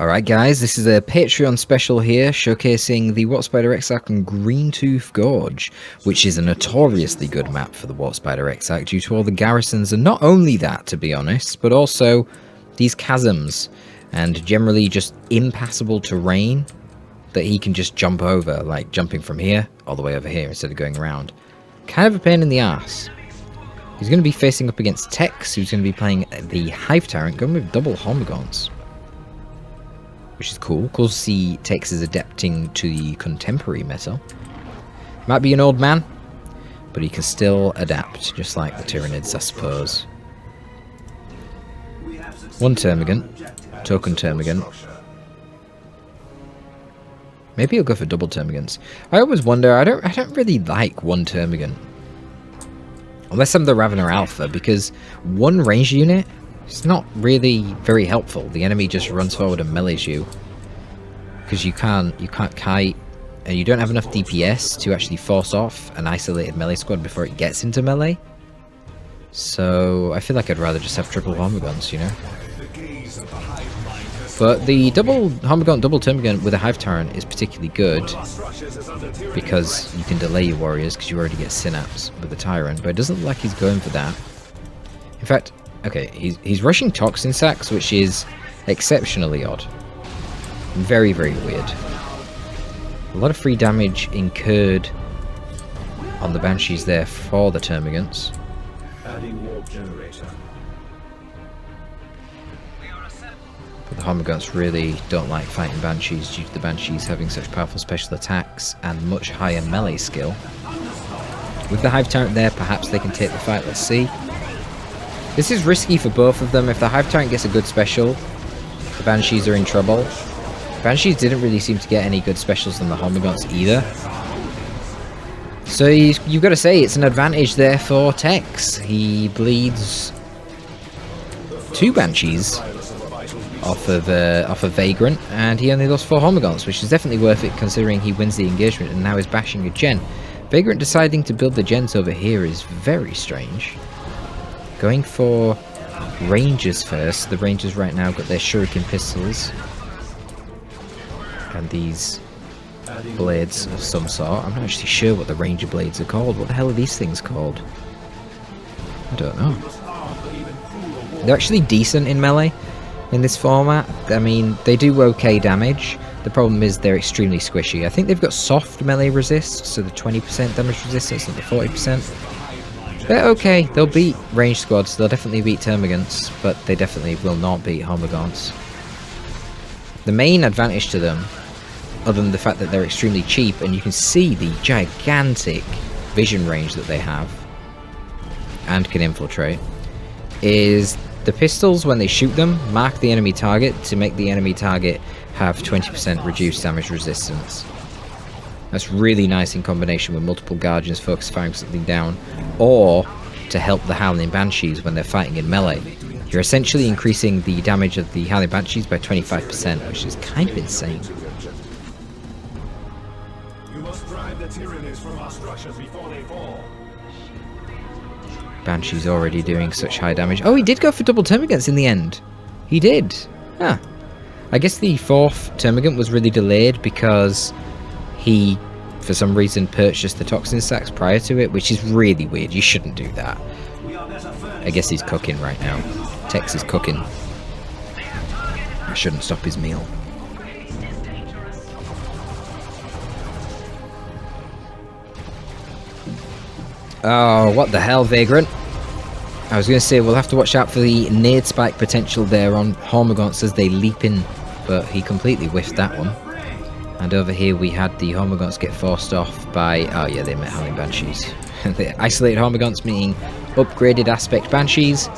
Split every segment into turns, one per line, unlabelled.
Alright guys, this is a Patreon special here showcasing the Warp Spider Exarch and Greentooth Gorge, which is a notoriously good map for the Warp Spider Exarch due to all the garrisons, and not only that to be honest, but also these chasms and generally just impassable terrain that he can just jump over, like jumping from here all the way over here instead of going around. Kind of a pain in the ass. He's going to be facing up against Tex, who's going to be playing the Hive Tyrant, going with double Hormagaunts. Which is cool. Cool to see Tex is adapting to the contemporary meta. Might be an old man, but he can still adapt, just like the Tyranids, I suppose. One Termagant, token Termagant. Maybe he'll go for double Termagants. I always wonder, I don't really like one Termagant. Unless I'm the Ravener Alpha, because one ranged unit, it's not really very helpful. The enemy just runs forward and melees you. Because you can't kite, and you don't have enough DPS to actually force off an isolated melee squad before it gets into melee. So I feel like I'd rather just have triple Hormagaunts, you know? But the double Hormagaunt, double Termagant with a Hive Tyrant is particularly good, because you can delay your warriors because you already get Synapse with the Tyrant, but it doesn't look like he's going for that. In fact, okay, he's rushing Toxin Sacks, which is exceptionally odd. Very, very weird. A lot of free damage incurred on the Banshees there for the Termagants. But the Hormagaunts really don't like fighting Banshees due to the Banshees having such powerful special attacks and much higher melee skill. With the Hive Tyrant there, perhaps they can take the fight, let's see. This is risky for both of them. If the Hive Tyrant gets a good special, the Banshees are in trouble. Banshees didn't really seem to get any good specials on the Hormagaunts either. So you've got to say, it's an advantage there for Tex. He bleeds 2 Banshees off of Vagrant, and he only lost 4 Hormagaunts, which is definitely worth it considering he wins the engagement and now is bashing a gen. Vagrant deciding to build the gens over here is very strange. Going for Rangers first. The Rangers right now got their Shuriken pistols. And these blades of some sort. I'm not actually sure what the Ranger blades are called. What the hell are these things called? I don't know. They're actually decent in melee in this format. I mean, they do okay damage. The problem is they're extremely squishy. I think they've got soft melee resist, so the 20% damage resistance, not the 40%. They're okay. They'll beat ranged squads. They'll definitely beat Termagants, but they definitely will not beat Hormagaunts. The main advantage to them, other than the fact that they're extremely cheap, and you can see the gigantic vision range that they have, and can infiltrate, is the pistols, when they shoot them, mark the enemy target to make the enemy target have 20% reduced damage resistance. That's really nice in combination with multiple Guardians focus firing something down, or to help the Howling Banshees when they're fighting in melee. You're essentially increasing the damage of the Howling Banshees by 25%, which is kind of insane. Banshee's already doing such high damage. Oh, he did go for double Termagants in the end. He did. Huh. I guess the 4th Termagant was really delayed because he, for some reason, purchased the Toxin Sacks prior to it, which is really weird. You shouldn't do that. I guess he's cooking right now. Tex is cooking. I shouldn't stop his meal. Oh, what the hell, Vagrant? I was going to say, we'll have to watch out for the nade spike potential there on Hormagaunts as they leap in, but he completely whiffed that one. And over here we had the Hormagaunts get forced off by... oh yeah, they met Howling Banshees. The isolated Hormagaunts meeting upgraded aspect Banshees.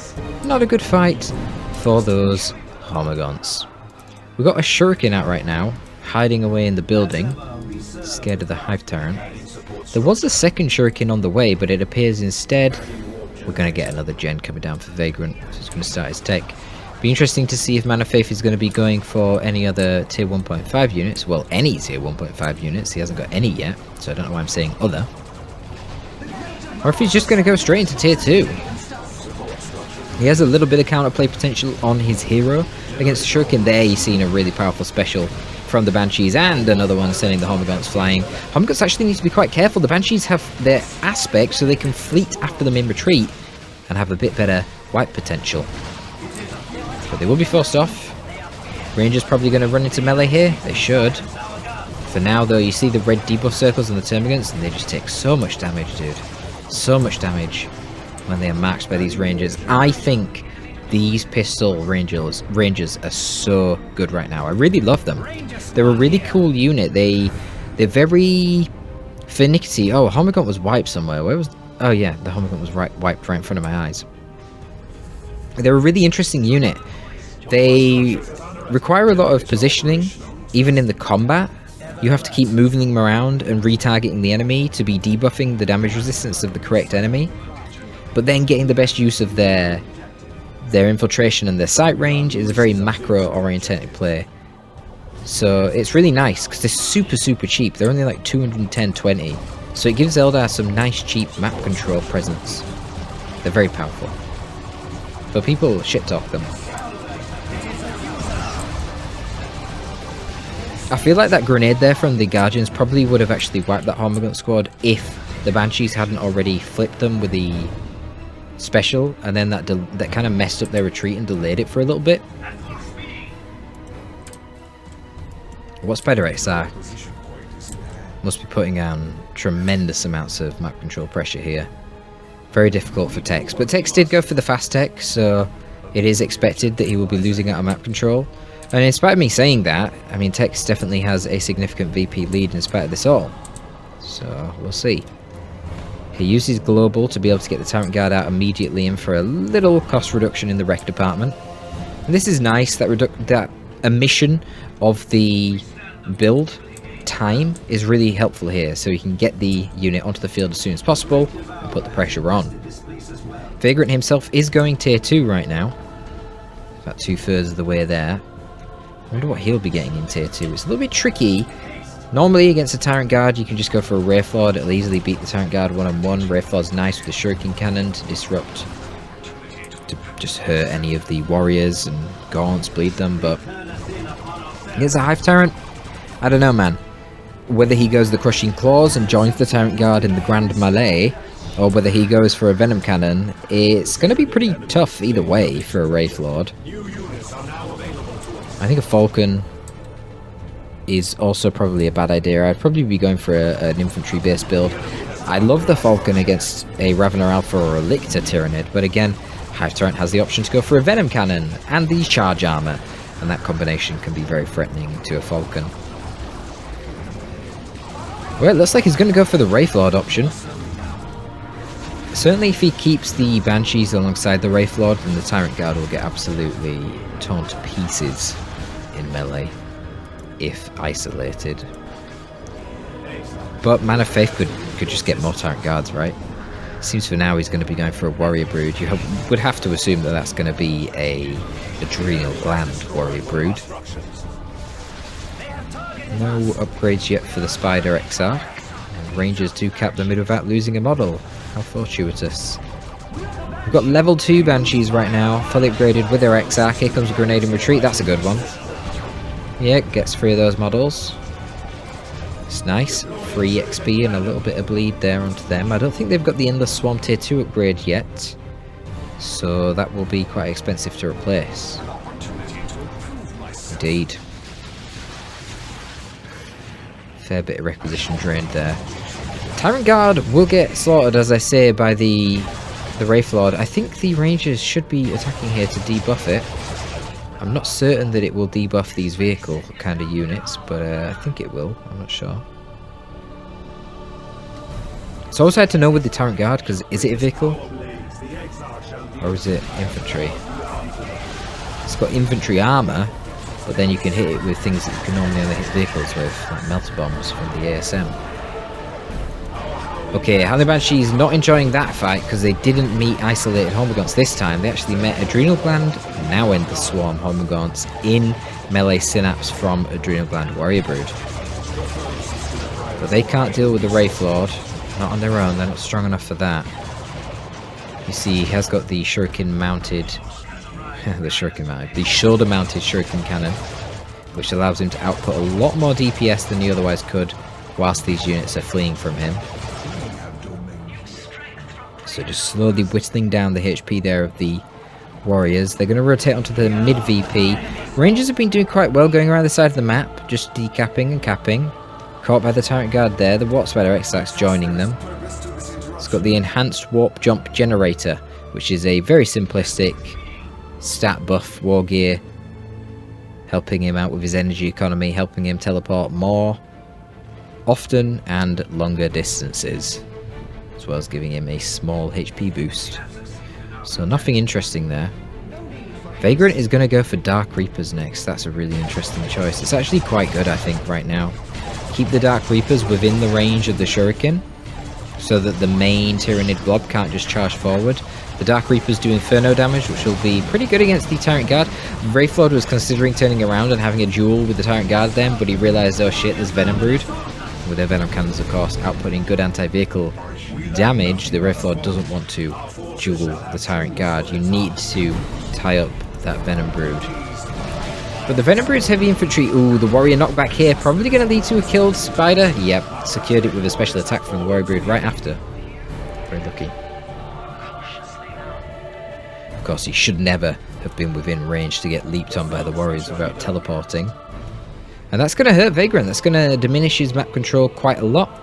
Not a good fight for those Hormagaunts. We've got a Shuriken out right now, hiding away in the building, scared of the Hive Tyrant. There was a second Shuriken on the way, but it appears instead we're going to get another gen coming down for Vagrant, so he's going to start his tech. Be interesting to see if Mana Faith is going to be going for any other tier 1.5 units. Well, any tier 1.5 units. He hasn't got any yet, so I don't know why I'm saying other. Or if he's just going to go straight into tier 2. He has a little bit of counterplay potential on his hero, Against the Shuriken there, you're seeing a really powerful special from the Banshees, and another one sending the Homagants flying. Homagants actually need to be quite careful. The Banshees have their aspect, so they can fleet after them in retreat and have a bit better wipe potential. But they will be forced off. Rangers probably going to run into melee here. They should. For now, though, you see the red debuff circles on the Termagants, and they just take so much damage, dude. So much damage when they are maxed by these Rangers. I think these pistol Rangers are so good right now. I really love them. They're a really cool unit. They're very finicky. Oh, Homagant was wiped somewhere. Where was... Oh, yeah, the Homagant was wiped right in front of my eyes. They're a really interesting unit. They require a lot of positioning, even in the combat. You have to keep moving them around and retargeting the enemy to be debuffing the damage resistance of the correct enemy, but then getting the best use of their infiltration and their sight range is a very macro oriented play. So it's really nice because they're super cheap. They're only like 210-20, so it gives Eldar some nice cheap map control presence. They're very powerful, but people shit talk them. I feel like that grenade there from the Guardians probably would have actually wiped that Homagant squad if the Banshees hadn't already flipped them with the special, and then that kind of messed up their retreat and delayed it for a little bit. What Spider XR must be putting on tremendous amounts of map control pressure here. Very difficult for Tex, but Tex did go for the fast tech, so it is expected that he will be losing out on map control. And in spite of me saying that, I mean, Tex definitely has a significant VP lead in spite of this all. So, we'll see. He uses Global to be able to get the Tyrant Guard out immediately and for a little cost reduction in the wreck department. And this is nice, that omission of the build time is really helpful here, so he can get the unit onto the field as soon as possible and put the pressure on. Vagrant himself is going tier 2 right now. About 2/3 of the way there. I wonder what he'll be getting in tier 2. It's a little bit tricky. Normally against a Tyrant Guard you can just go for a Wraithlord. It'll easily beat the Tyrant Guard one-on-one. Wraithlord's nice with the Shuriken Cannon to disrupt, to just hurt any of the warriors and gaunts, bleed them, but against a Hive Tyrant, I don't know, man. Whether he goes the Crushing Claws and joins the Tyrant Guard in the Grand Melee, or whether he goes for a Venom Cannon, it's going to be pretty tough either way for a Wraithlord. I think a Falcon is also probably a bad idea. I'd probably be going for an infantry-based build. I love the Falcon against a Ravener Alpha or a Lictor Tyrannid, but again, Hive Tyrant has the option to go for a Venom Cannon and the Charge Armor, and that combination can be very threatening to a Falcon. Well, it looks like he's going to go for the Wraithlord option. Certainly if he keeps the Banshees alongside the Wraithlord, then the Tyrant Guard will get absolutely torn to pieces in melee if isolated. But Man of Faith could just get more Tyrant Guards, right? Seems for now he's going to be going for a Warrior Brood. You would have to assume that that's going to be a Adrenal Gland Warrior Brood. No upgrades yet for the Spider XR. And Rangers do cap the mid without losing a model. How fortuitous. We've got level 2 Banshees right now, fully upgraded with their XR. Here comes a Grenade and Retreat, that's a good one. Yeah, gets 3 of those models. It's nice. Free XP and a little bit of bleed there onto them. I don't think they've got the Endless Swarm tier 2 upgrade yet, so that will be quite expensive to replace. Indeed. Fair bit of requisition drained there. Tyrant Guard will get slaughtered, as I say, by the Wraithlord. I think the Rangers should be attacking here to debuff it. I'm not certain that it will debuff these vehicle kind of units, but I think it will. I'm not sure. It's also hard to know with the Tyrant Guard, because is it a vehicle? Or is it infantry? It's got infantry armor, but then you can hit it with things that you can normally only hit vehicles with, like melter bombs from the ASM. Okay, Howling Banshee's not enjoying that fight because they didn't meet isolated Homagants this time. They actually met Adrenal Gland, now Endless Swarm Homagants in melee Synapse from Adrenal Gland Warrior Brood. But they can't deal with the Wraithlord, not on their own, they're not strong enough for that. You see, he has got the Shuriken mounted the shuriken mount, the shoulder mounted shuriken cannon, which allows him to output a lot more DPS than he otherwise could whilst these units are fleeing from him. So just slowly whittling down the HP there of the warriors. They're going to rotate onto the mid VP. Rangers have been doing quite well going around the side of the map, just decapping and capping. Caught by the Tyrant Guard there, the Warp Spider Exarch's joining them. It's got the enhanced warp jump generator, which is a very simplistic stat buff war gear, helping him out with his energy economy, helping him teleport more often and longer distances, as well as giving him a small HP boost. So nothing interesting there. Vagrant is going to go for Dark Reapers next. That's a really interesting choice. It's actually quite good, I think, right now. Keep the Dark Reapers within the range of the Shuriken, so that the main Tyranid blob can't just charge forward. The Dark Reapers do Inferno damage, which will be pretty good against the Tyrant Guard. Wraithlord was considering turning around and having a duel with the Tyrant Guard then, but he realised, oh shit, there's Venom Brood. With their Venom Cannons, of course, outputting good anti-vehicle damage. The Wraithlord doesn't want to duel the Tyrant Guard. You need to tie up that Venom Brood. But the Venom Brood's heavy infantry, ooh, the Warrior knockback here, probably going to lead to a killed Spider. Yep, secured it with a special attack from the Warrior Brood right after. Very lucky. Of course, he should never have been within range to get leaped on by the Warriors without teleporting. And that's going to hurt Vagrant. That's going to diminish his map control quite a lot.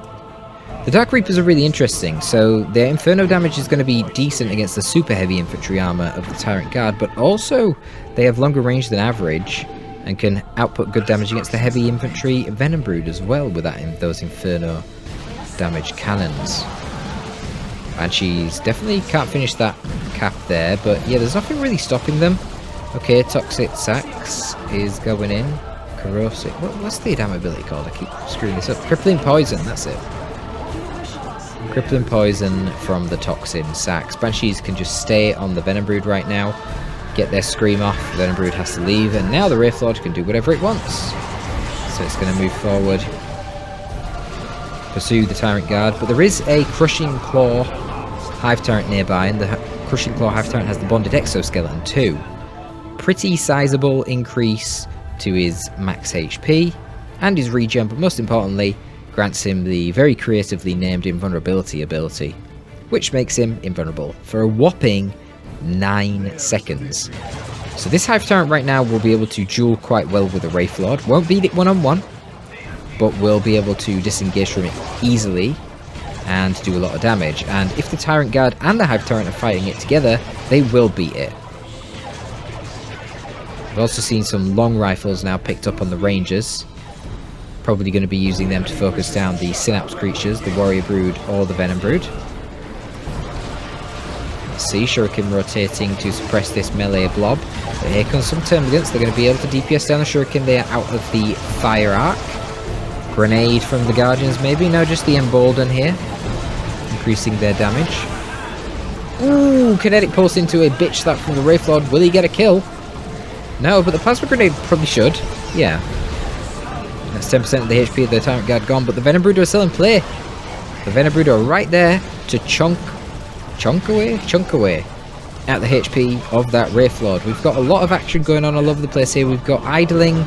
The Dark Reapers are really interesting, so their Inferno damage is going to be decent against the super heavy infantry armor of the Tyrant Guard, but also they have longer range than average and can output good damage against the heavy infantry Venom Brood as well with those Inferno damage cannons. Banshees definitely can't finish that cap there, but yeah, there's nothing really stopping them. Okay, Toxic Sax is going in. Corrosive. What's the damn ability called? I keep screwing this up. Crippling Poison, that's it. Crippling Poison from the Toxin Sax. Banshees can just stay on the Venom Brood right now, get their Scream off. Venom Brood has to leave, and now the Wraithlord can do whatever it wants. So it's going to move forward, pursue the Tyrant Guard, but there is a Crushing Claw Hive Tyrant nearby, and the Crushing Claw Hive Tyrant has the Bonded Exoskeleton too. Pretty sizable increase to his max HP and his regen, but most importantly grants him the very creatively named Invulnerability ability, which makes him invulnerable for a whopping 9 seconds. So this Hive Tyrant right now will be able to duel quite well with the Wraithlord. Won't beat it one-on-one, but will be able to disengage from it easily and do a lot of damage. And if the Tyrant Guard and the Hive Tyrant are fighting it together, they will beat it. I've also seen some long rifles now picked up on the Rangers. Probably going to be using them to focus down the Synapse creatures, the Warrior Brood or the Venom Brood. Let's see, Shuriken rotating to suppress this melee blob. But here comes some Termagants. They're going to be able to DPS down the Shuriken. They are out of the Fire Arc. Grenade from the Guardians maybe. No, just the Embolden here, increasing their damage. Ooh, Kinetic Pulse into a bitch slap from the Wraithlord. Will he get a kill? No, but the Plasma Grenade probably should. Yeah. That's 10% of the HP of the Tyrant Guard gone, but the Venom Brood are still in play. The Venom Brood are right there to chunk away at the HP of that Wraithlord. We've got a lot of action going on all over the place here. We've got idling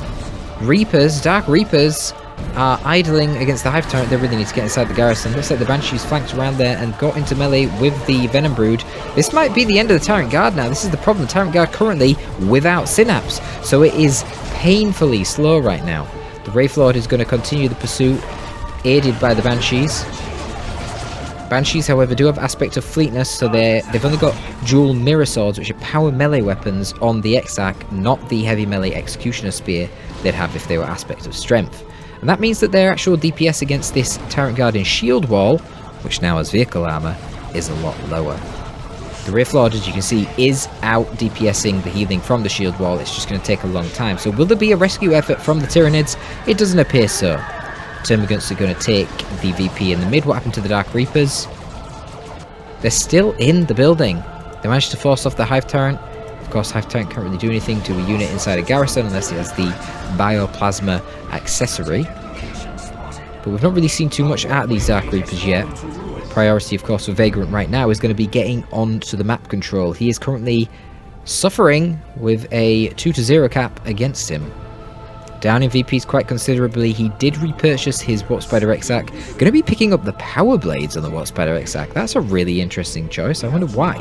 Reapers, Dark Reapers are idling against the Hive Tyrant. They really need to get inside the garrison. Looks like the Banshees flanked around there and got into melee with the Venom Brood. This might be the end of the Tyrant Guard now. This is the problem. The Tyrant Guard currently without Synapse, so it is painfully slow right now. The Wraithlord is going to continue the pursuit, aided by the Banshees. Banshees, however, do have aspect of fleetness, so they've only got dual mirror swords, which are power melee weapons on the Exarch, not the heavy melee Executioner Spear they'd have if they were aspect of strength. And that means that their actual DPS against this Tyrant Guard in Shield Wall, which now has vehicle armor, is a lot lower. The Wraithlord, as you can see, is out DPSing the healing from the Shield Wall. It's just going to take a long time. So will there be a rescue effort from the Tyranids? It doesn't appear so. Termagants are going to take the VP in the mid. What happened to the Dark Reapers? They're still in the building. They managed to force off the Hive Tyrant. Of course, Hive Tyrant can't really do anything to a unit inside a garrison unless it has the Bioplasma accessory. But we've not really seen too much out of these Dark Reapers yet. Priority, of course, for Vagrant right now is going to be getting onto the map control. He is currently suffering with a 2-0 cap against him. Down in VPs quite considerably. He did repurchase his Warp Spider Exarch. Going to be picking up the Power Blades on the Warp Spider Exarch. That's a really interesting choice. I wonder why.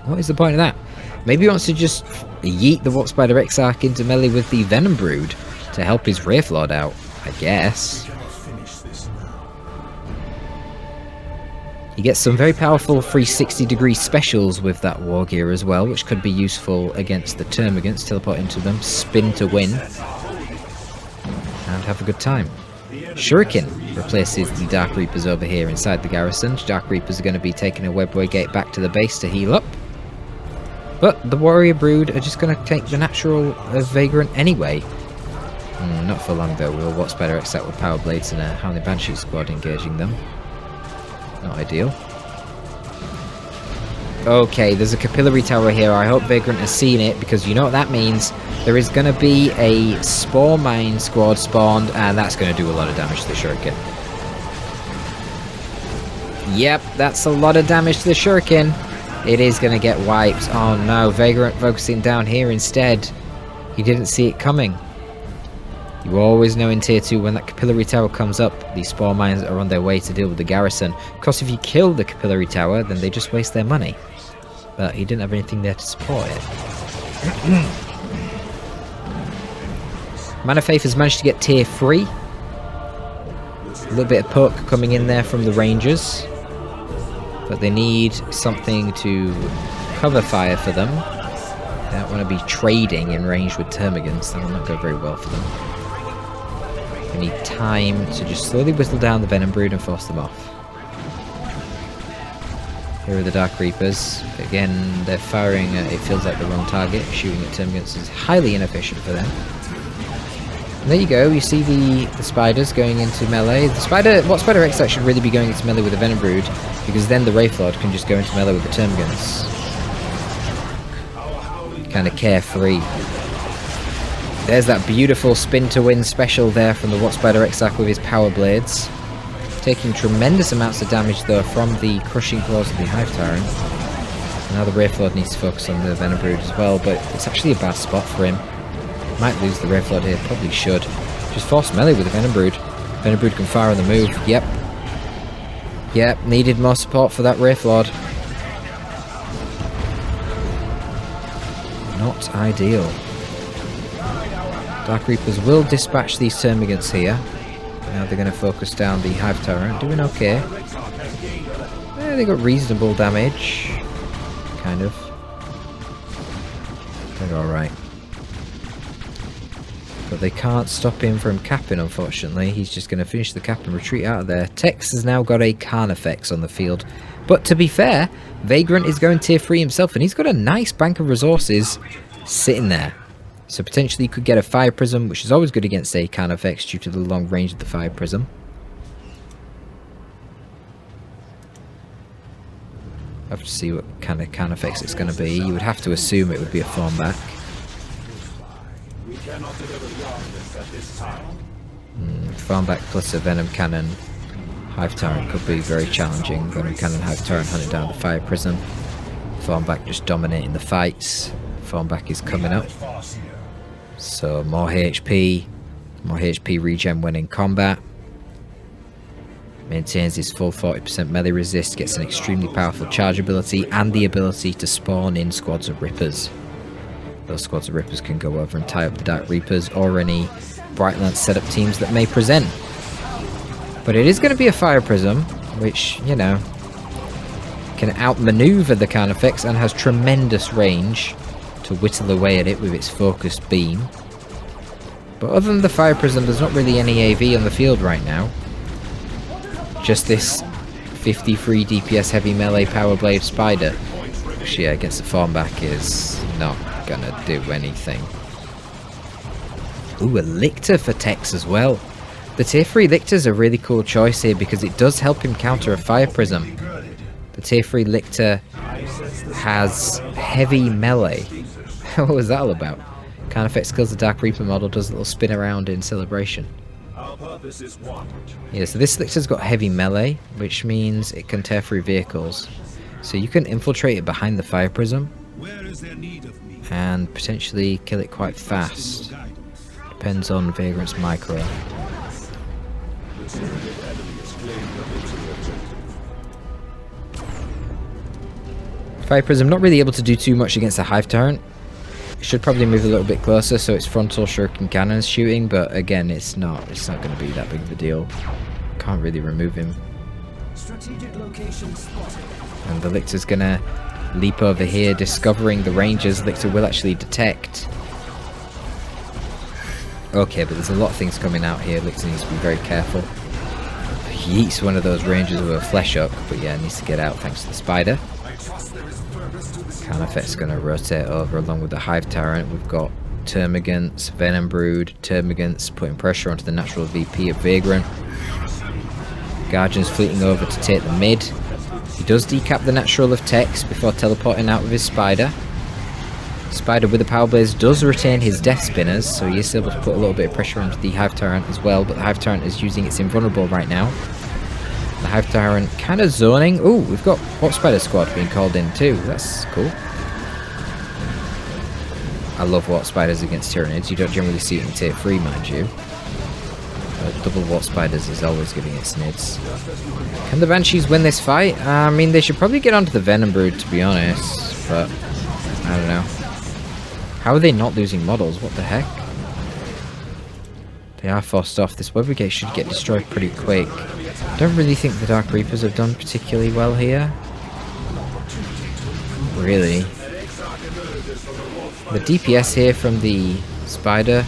What is the point of that? Maybe he wants to just yeet the Warp Spider Exarch into melee with the Venom Brood to help his Wraithlord out, I guess. He gets some very powerful 360-degree specials with that War Gear as well, which could be useful against the Termagants. Teleport into them, spin to win, and have a good time. Shuriken replaces the Dark Reapers over here inside the garrison. Dark Reapers are going to be taking a Webway Gate back to the base to heal up. But the Warrior Brood are just going to take the natural Vagrant anyway. Not for long though. We'll Warp Spider Exarch with Power Blades and a Howling Banshee squad engaging them. Not ideal. Okay, there's a Capillary Tower here. I hope Vagrant has seen it, because you know what that means. There is going to be a Spore Mine squad spawned, and that's going to do a lot of damage to the Shuriken. Yep, that's a lot of damage to the Shuriken. It is going to get wiped. Oh no, Vagrant focusing down here instead. He didn't see it coming. You always know in Tier 2 when that Capillary Tower comes up, these Spore Mines are on their way to deal with the garrison. Of course, if you kill the Capillary Tower, then they just waste their money. But he didn't have anything there to support it. Man of Faith has managed to get Tier 3. A little bit of poke coming in there from the Rangers. But they need something to cover fire for them. They don't want to be trading in range with Termagants. That will not go very well for them. We need time to just slowly whistle down the Venom Brood and force them off. Here are the Dark Reapers. Again, they're firing at, it feels like, the wrong target. Shooting at Termagants is highly inefficient for them. And there you go, you see the spiders going into melee. What Spider Exarch should really be going into melee with the Venom Brood, because then the Wraithlord can just go into melee with the Termagants. Kind of carefree. There's that beautiful spin to win special there from the Warp Spider Exarch with his Power Blades. Taking tremendous amounts of damage though from the crushing claws of the Hive Tyrant. And now the Wraithlord needs to focus on the Venom Brood as well, but it's actually a bad spot for him. Might lose the Wraithlord here, probably should. Just force melee with the Venom Brood. Venom Brood can fire on the move, yep. Yep, needed more support for that Wraithlord. Not ideal. Dark Reapers will dispatch these Termagants here. Now they're going to focus down the Hive Tyrant. Doing okay. Yeah, they got reasonable damage. Kind of. They're alright. But they can't stop him from capping, unfortunately. He's just going to finish the cap and retreat out of there. Tex has now got a Carnifex on the field. But to be fair, Vagrant is going Tier 3 himself, and he's got a nice bank of resources sitting there. So potentially he could get a Fire Prism, which is always good against a Carnifex due to the long range of the Fire Prism. I have to see what kind of Carnifex it's going to be. You would have to assume it would be a Thornback. Thornback plus a Venom Cannon Hive Tyrant could be very challenging. Venom Cannon, Hive Tyrant hunting down the Fire Prism. Thornback just dominating the fights. Thornback is coming up. So more HP regen when in combat. Maintains his full 40% melee resist, gets an extremely powerful charge ability and the ability to spawn in squads of Rippers. Those squads of Rippers can go over and tie up the Dark Reapers or any Brightlands setup teams that may present. But it is going to be a Fire Prism, which, you know, can outmaneuver the Carnifex and has tremendous range to whittle away at it with its focused beam. But other than the Fire Prism, there's not really any AV on the field right now. Just this 53 DPS heavy melee Power Blade Spider, which, yeah, against the Thornback is not gonna do anything. Ooh, a Lictor for Tex as well. The Tier 3 Lictor's a really cool choice here because it does help him counter a Fire Prism. The Tier 3 Lictor has heavy melee. What was that all about? Carnifex kills the Dark Reaper model, does a little spin around in celebration. Yeah, so this Lictor's got heavy melee, which means it can tear through vehicles. So you can infiltrate it behind the Fire Prism, and potentially kill it quite fast. Depends on Vagrant's micro. Fire Prism not really able to do too much against the Hive Tyrant. Should probably move a little bit closer so it's frontal shuriken cannons shooting, but again it's not going to be that big of a deal. Can't really remove him. And the Lictor's gonna leap over here, discovering the Rangers. Lictor will actually detect. Okay, but there's a lot of things coming out here. Lictor needs to be very careful. He eats one of those Rangers with a flesh hook, but yeah, needs to get out thanks to the spider. Carnifex's going to rotate over along with the Hive Tyrant. We've got Termagants, Venom Brood, Termagants putting pressure onto the natural VP of Vagrant. Guardian's fleeting over to take the mid. He does decap the natural of Tex before teleporting out with his spider. Spider with the Power Blaze does retain his Death Spinners, so he is able to put a little bit of pressure onto the Hive Tyrant as well, but the Hive Tyrant is using its invulnerable right now. The Hive Tyrant kind of zoning. Ooh, we've got Warp Spider Squad being called in too. That's cool. I love Warp Spiders against Tyranids. You don't generally see it in Tier 3, mind you. Double Warp Spiders is always giving it snids. Can the Banshees win this fight? I mean, they should probably get onto the Venom Brood, to be honest, but I don't know. How are they not losing models? What the heck? They are forced off. This Web Brigade should get destroyed pretty quick. I don't really think the Dark Reapers have done particularly well here. Really. The DPS here from the Spider,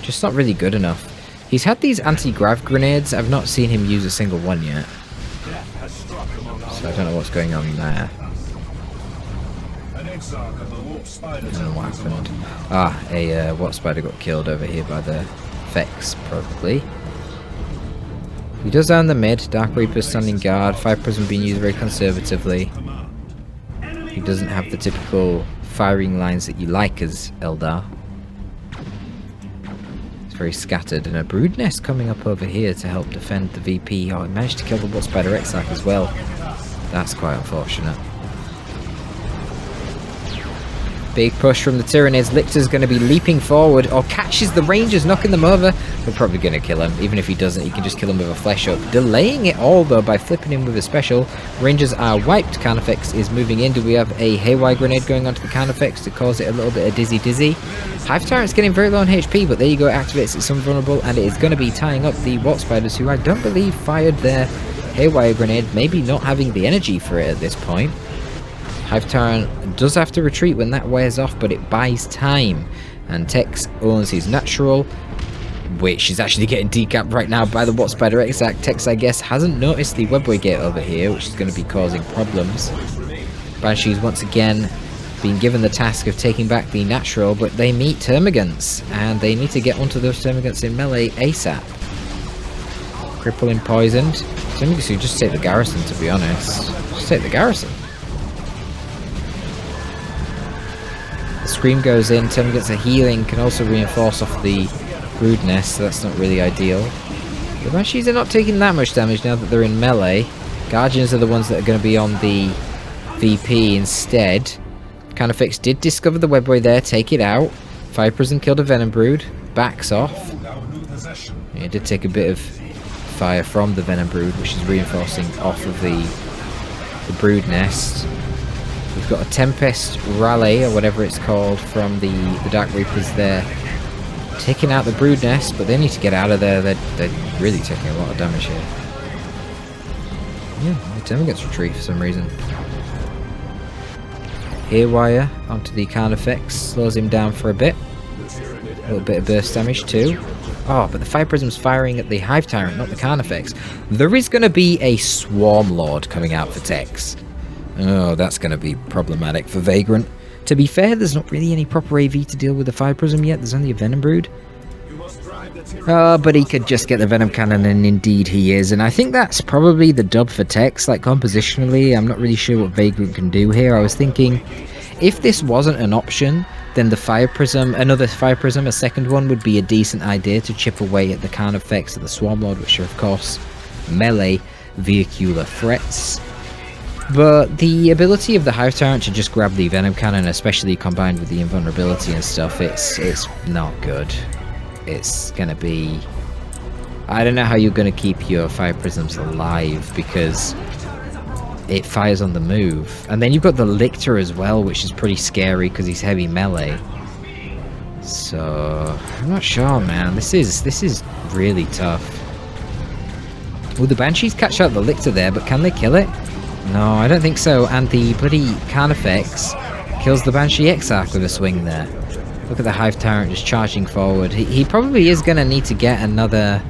just not really good enough. He's had these anti-grav grenades. I've not seen him use a single one yet. So I don't know what's going on there. I don't know what happened. Ah, a Warp Spider got killed over here by the Vex, probably. He does down the mid. Dark Reaper standing guard. Fire Prism being used very conservatively. He doesn't have the typical firing lines that you like as Eldar. It's very scattered. And a Brood Nest coming up over here to help defend the VP. Oh, he managed to kill the Warp Spider Exarch as well. That's quite unfortunate. Big push from the Tyranids. Lictor's going to be leaping forward, or catches the Rangers, knocking them over. They're probably going to kill him. Even if he doesn't, he can just kill him with a flesh hook. Delaying it all, though, by flipping him with a special. Rangers are wiped. Carnifex is moving in. Do we have a Haywire Grenade going onto the Carnifex to cause it a little bit of dizzy? Hive Tyrant's getting very low on HP, but there you go. It activates its invulnerable, and it is going to be tying up the Warp Spiders, who I don't believe fired their Haywire Grenade, maybe not having the energy for it at this point. Hive Tyrant does have to retreat when that wears off, but it buys time. And Tex owns his natural, which is actually getting decapped right now by the Warp Spider Exarch. Tex, I guess, hasn't noticed the Webway Gate over here, which is going to be causing problems. Banshees once again being given the task of taking back the natural, but they meet Termagants, and they need to get onto those Termagants in melee ASAP. Crippling poisoned. Termagants should just take the garrison, to be honest. Just take the garrison. Scream goes in, Termagants are healing, can also reinforce off the Brood Nest, so that's not really ideal. The Banshees are not taking that much damage now that they're in melee. Guardians are the ones that are going to be on the VP instead. Carnifex did discover the Webway there, take it out. Fire Prism killed a Venom Brood, backs off. Yeah, it did take a bit of fire from the Venom Brood, which is reinforcing off of the Brood Nest. We've got a Tempest Rally, or whatever it's called, from the Dark Reapers there. Taking out the Brood Nest, but they need to get out of there. They're really taking a lot of damage here. Yeah, the Termagants retreat for some reason. Haywire onto the Carnifex, slows him down for a bit. A little bit of burst damage too. Oh, but the Fire Prism's firing at the Hive Tyrant, not the Carnifex. There is going to be a Swarm Lord coming out for Tex. Oh, that's going to be problematic for Vagrant. To be fair, there's not really any proper AV to deal with the Fire Prism yet. There's only a Venom Brood. But he could just get the Venom Cannon, and indeed he is. And I think that's probably the dub for Tex. Like, compositionally, I'm not really sure what Vagrant can do here. I was thinking, if this wasn't an option, then the Fire Prism, another Fire Prism, a second one, would be a decent idea to chip away at the Carnifex of the Swarm Lord, which are, of course, melee vehicular threats. But the ability of the Hive Tyrant to just grab the Venom Cannon, especially combined with the invulnerability and stuff, it's not good. It's gonna be... I don't know how you're gonna keep your Fire Prisms alive, because it fires on the move. And then you've got the Lictor as well, which is pretty scary because he's heavy melee. So I'm not sure, man. This is really tough. Will the Banshees catch out the Lictor there, but can they kill it? No, I don't think so. And the bloody Carnifex kills the Banshee Exarch with a swing there. Look at the Hive Tyrant just charging forward. He probably is going to need to get another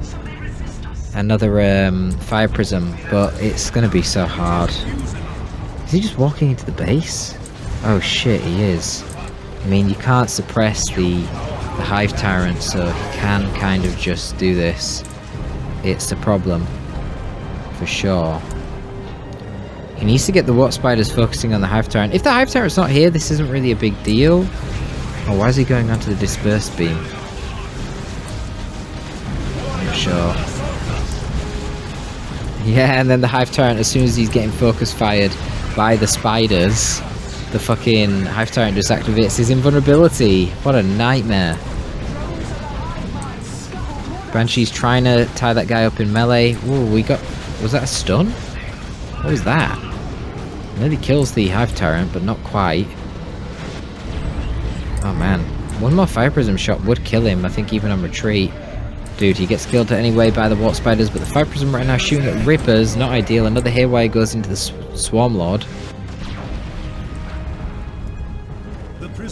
Fire Prism, but it's going to be so hard. Is he just walking into the base? Oh shit, he is. I mean, you can't suppress the Hive Tyrant, so he can kind of just do this. It's a problem, for sure. He needs to get the Warp Spiders focusing on the Hive Tyrant. If the Hive Tyrant's not here, this isn't really a big deal. Oh, why is he going onto the Dispersed Beam? I'm not sure. Yeah, and then the Hive Tyrant, as soon as he's getting focus fired by the spiders, the fucking Hive Tyrant just activates his invulnerability. What a nightmare. Banshee's trying to tie that guy up in melee. Ooh, we got... Was that a stun? What was that? Nearly kills the Hive Tyrant, but not quite. Oh man. One more Fire Prism shot would kill him, I think, even on retreat. Dude, he gets killed anyway by the Warp Spiders, but the Fire Prism right now shooting at Rippers. Not ideal. Another Haywire goes into the Swarm Lord.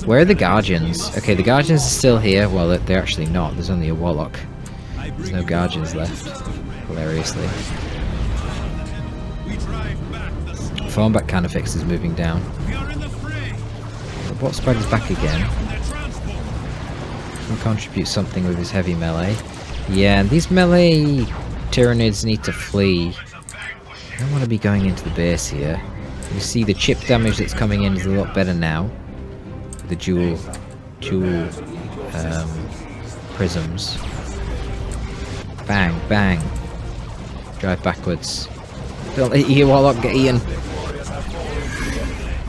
Where are the Guardians? Okay, the Guardians are still here. Well, they're actually not. There's only a Warlock. There's no Guardians left. Hilariously. Formback Carnifex is moving down. The Warp Spider's back again. Can contribute something with his heavy melee. Yeah, and these melee Tyranids need to flee. I don't want to be going into the base here. You see the chip damage that's coming in is a lot better now. The dual prisms. Bang, bang. Drive backwards. Don't let your Warlock get eaten.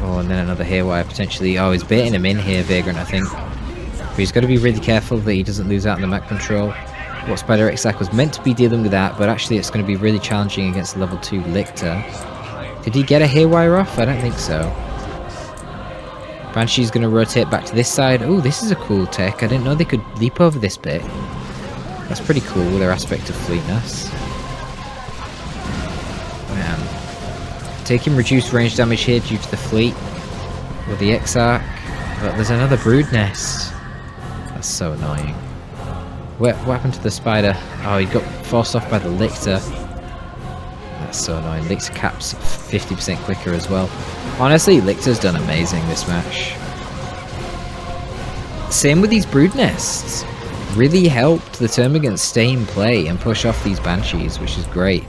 Oh, and then another Haywire potentially. Oh, he's baiting him in here, Vagrant, I think. But he's got to be really careful that he doesn't lose out on the map control. What Spider Exarch was meant to be dealing with that, but actually it's going to be really challenging against level 2 Lictor. Did he get a Haywire off? I don't think so. Banshee's going to rotate back to this side. Oh, this is a cool tech. I didn't know they could leap over this bit. That's pretty cool with their aspect of fleetness. Man. Taking reduced range damage here due to the fleet with the Exarch. But there's another Brood Nest. That's so annoying. What happened to the spider? Oh, he got forced off by the Lictor. That's so annoying. Lictor caps 50% quicker as well. Honestly, Lictor's done amazing this match. Same with these Brood Nests. Really helped the Termagants stay in play and push off these Banshees, which is great.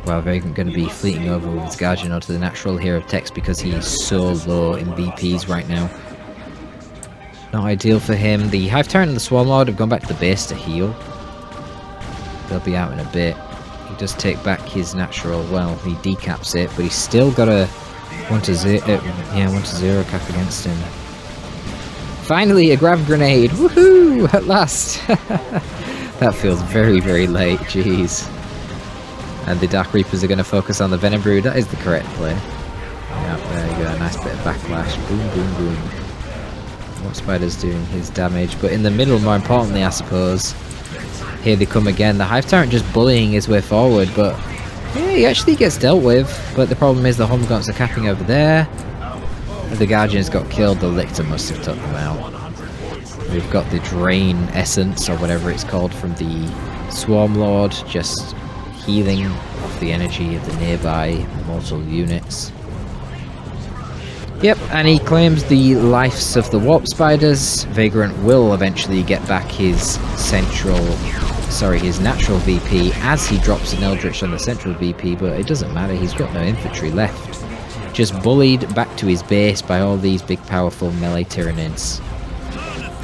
Well, Vagrant going to be fleeting over with his Guardian onto the natural here of Tex because he is so low in VPs right now. Not ideal for him. The Hive Tyrant and the Swarm Lord have gone back to the base to heal. They'll be out in a bit. He does take back his natural. Well, he decaps it, but he's still got a 1-0 cap against him. Finally, a Grav Grenade! Woohoo! At last! That feels very, very late. Jeez. And the Dark Reapers are going to focus on the Venom Brood. That is the correct play. Yeah, there you go. Nice bit of backlash. Boom, boom, boom. What Spider's doing his damage, but in the middle, more importantly, I suppose. Here they come again. The Hive Tyrant just bullying his way forward, but yeah, he actually gets dealt with. But the problem is the Hormagaunts are capping over there. The Guardians got killed. The Lictor must have took them out. We've got the Drain Essence, or whatever it's called, from the Swarm Lord, just healing off the energy of the nearby mortal units. Yep, and he claims the lives of the Warp Spiders. Vagrant will eventually get back his natural VP as he drops an Eldritch on the central VP, but it doesn't matter, he's got no infantry left. Just bullied back to his base by all these big powerful melee Tyranids.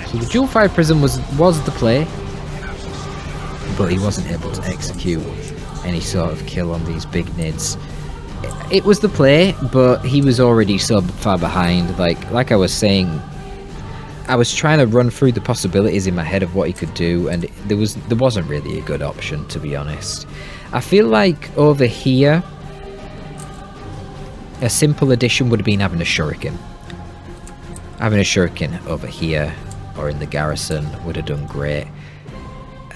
So the dual Fire Prism was the play, but he wasn't able to execute any sort of kill on these big nids. it was the play, but he was already so far behind. Like I was saying, I was trying to run through the possibilities in my head of what he could do, and there wasn't really a good option, to be honest. I feel like over here, a simple addition would have been having a shuriken. Having a shuriken over here or in the garrison would have done great.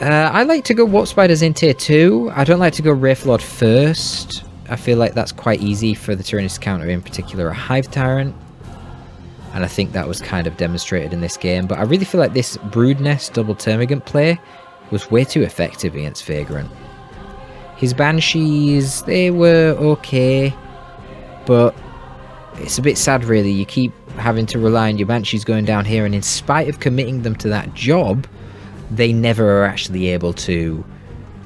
I like to go warp spiders in tier 2. I don't like to go Wraithlord first. I feel like that's quite easy for the Tyrannus counter, in particular a Hive Tyrant. And I think that was kind of demonstrated in this game. But I really feel like this Brood Nest double Termagant play was way too effective against Vagrant. His Banshees, they were okay. But it's a bit sad, really. You keep having to rely on your Banshees going down here. And in spite of committing them to that job, they never are actually able to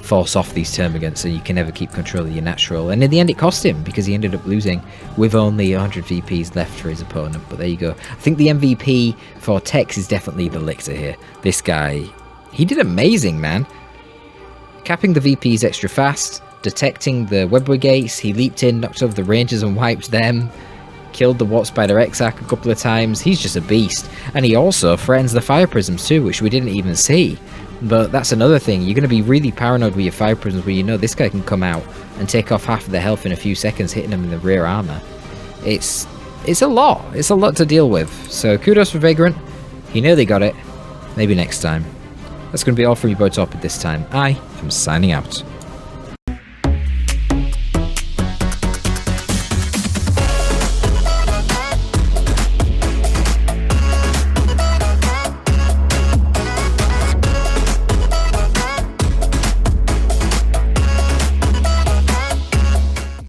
force off these Termagants, and you can never keep control of your natural. And in the end it cost him, because he ended up losing with only 100 VPs left for his opponent. But there you go. I think the MVP for Tex is definitely the Lictor here. This guy, he did amazing, man. Capping the VPs extra fast, detecting the Webway gates, he leaped in, knocked over the Rangers and wiped them, killed the Warp Spider Exarch a couple of times. He's just a beast. And he also threatens the Fire Prisms too, which we didn't even see. But that's another thing. You're going to be really paranoid with your Fire Prisms, where you know this guy can come out and take off half of their health in a few seconds, hitting them in the rear armor. It's a lot. It's a lot to deal with. So kudos for Vagrant. He nearly got it. Maybe next time. That's going to be all from your boy Torpid this time. I am signing out.